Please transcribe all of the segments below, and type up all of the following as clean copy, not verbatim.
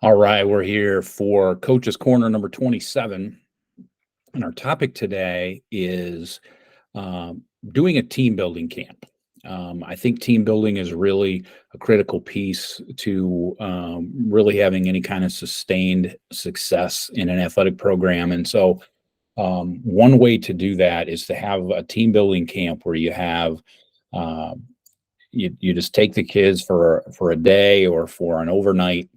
All right, we're here for Coach's Corner number 27. And our topic today is um, doing a team building camp. I think team building is really a critical piece to really having any kind of sustained success in an athletic program. And so, one way to do that is to have a team building camp where you have uh, you just take the kids for a day or for an overnight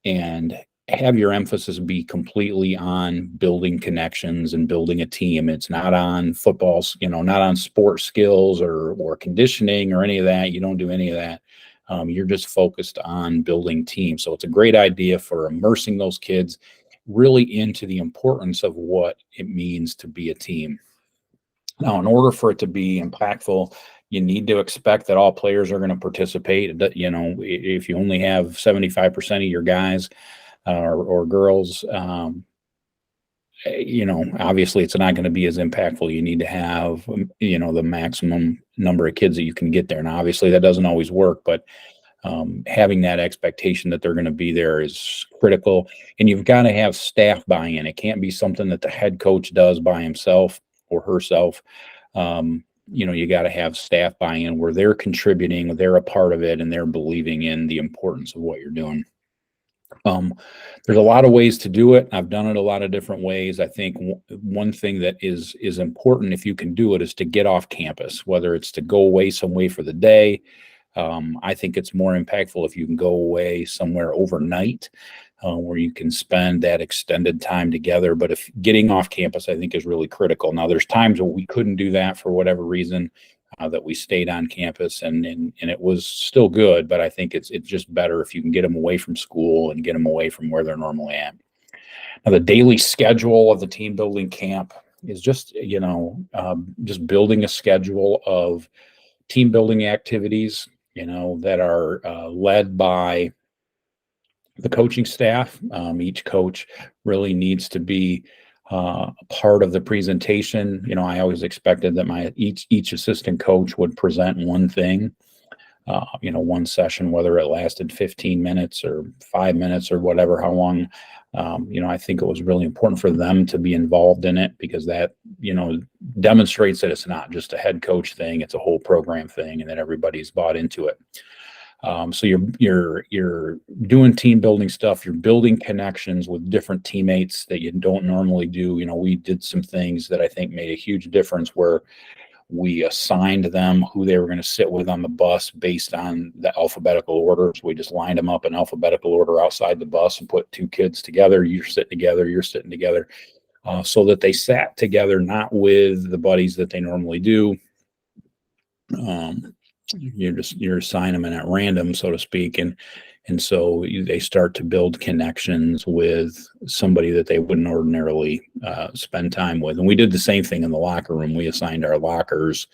and have your emphasis be completely on building connections and building a team. It's not on footballs, not on sport skills or conditioning or any of that. You don't do any of that. You're just focused on building teams. So it's a great idea for immersing those kids really into the importance of what it means to be a team. Now, in order for it to be impactful, you need to expect that all players are going to participate. If you only have 75% of your guys or girls, obviously it's not going to be as impactful. You need to have, the maximum number of kids that you can get there. Now, obviously that doesn't always work, but having that expectation that they're going to be there is critical. And you've got to have staff buy-in. It can't be something that the head coach does by himself or herself. You got to have staff buy-in where they're contributing, they're a part of it, and they're believing in the importance of what you're doing. There's a lot of ways to do it. I've done it a lot of different ways. I think one thing that is important, if you can do it, is to get off campus, whether it's to go away some way for the day. I think it's more impactful if you can go away somewhere overnight where you can spend that extended time together. But if getting off campus, I think, is really critical. Now, there's times where we couldn't do that for whatever reason, that we stayed on campus and it was still good. But I think it's just better if you can get them away from school and get them away from where they're normally at. Now, the daily schedule of the team building camp is just, just building a schedule of team building activities, that are led by the coaching staff. Each coach really needs to be a part of the presentation. I always expected that each assistant coach would present one thing, one session, whether it lasted 15 minutes or 5 minutes or whatever, how long. I think it was really important for them to be involved in it because that, demonstrates that it's not just a head coach thing, it's a whole program thing, and that everybody's bought into it. So you're doing team building stuff. You're building connections with different teammates that you don't normally do. We did some things that I think made a huge difference where we assigned them who they were going to sit with on the bus based on the alphabetical order. So we just lined them up in alphabetical order outside the bus and put two kids together. You're sitting together, so that they sat together, not with the buddies that they normally do. You're assigning them at random, so to speak, and so they start to build connections with somebody that they wouldn't ordinarily spend time with. And we did the same thing in the locker room. We assigned our lockers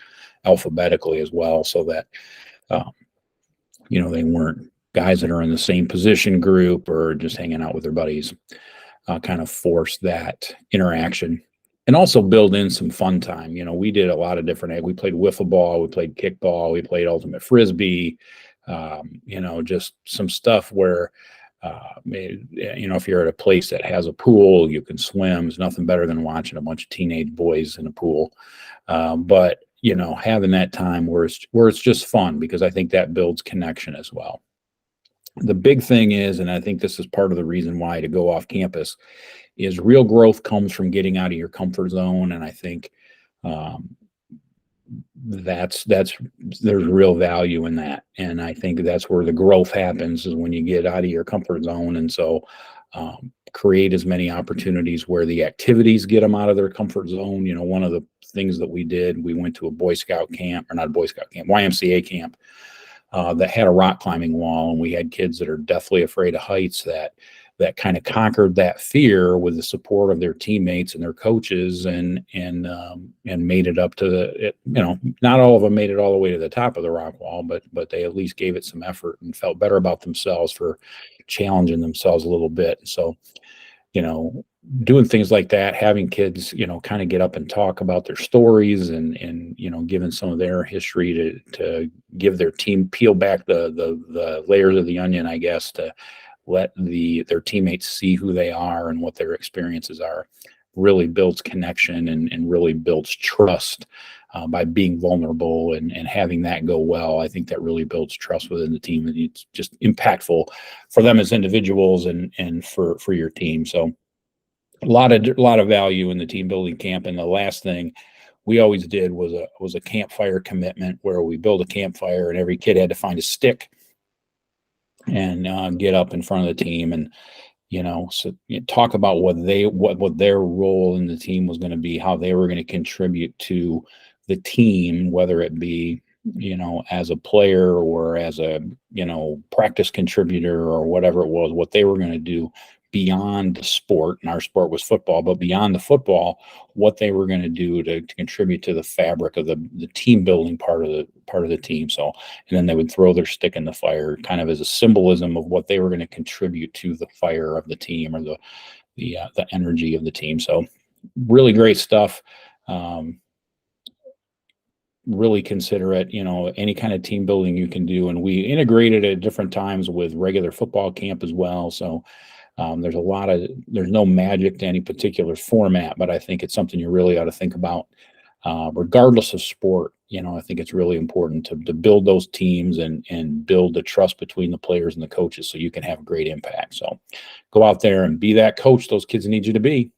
alphabetically as well, so that they weren't guys that are in the same position group or just hanging out with their buddies. Kind of force that interaction. And also build in some fun time. We did a lot of different. We played wiffle ball, we played kickball, we played ultimate frisbee. Just some stuff where, if you're at a place that has a pool, you can swim. There's nothing better than watching a bunch of teenage boys in a pool. But having that time where it's just fun, because I think that builds connection as well. The big thing is, and I think this is part of the reason why to go off campus, is real growth comes from getting out of your comfort zone. And I think there's real value in that. And I think that's where the growth happens, is when you get out of your comfort zone. And so create as many opportunities where the activities get them out of their comfort zone. One of the things that we did, we went to a YMCA camp that had a rock climbing wall, and we had kids that are deathly afraid of heights that kind of conquered that fear with the support of their teammates and their coaches, and made it up to not all of them made it all the way to the top of the rock wall, but they at least gave it some effort and felt better about themselves for challenging themselves a little bit. So, doing things like that, having kids, kind of get up and talk about their stories and giving some of their history to give their team, peel back the layers of the onion, I guess, to let their teammates see who they are and what their experiences are, really builds connection and really builds trust by being vulnerable and having that go well. I think that really builds trust within the team, and it's just impactful for them as individuals and for your team. So a lot of value in the team building camp. And the last thing we always did was a campfire commitment, where we build a campfire and every kid had to find a stick and get up in front of the team and so talk about what their role in the team was going to be, how they were going to contribute to the team, whether it be as a player or as a practice contributor or whatever it was, what they were going to do beyond the sport. And our sport was football, but beyond the football, what they were going to do to contribute to the fabric of the team building part of the team. So, and then they would throw their stick in the fire, kind of as a symbolism of what they were going to contribute to the fire of the team, or the energy of the team. So, really great stuff. Really consider it, any kind of team building you can do. And we integrated at different times with regular football camp as well. So there's no magic to any particular format, but I think it's something you really ought to think about, regardless of sport. I think it's really important to build those teams and build the trust between the players and the coaches so you can have a great impact. So go out there and be that coach those kids need you to be.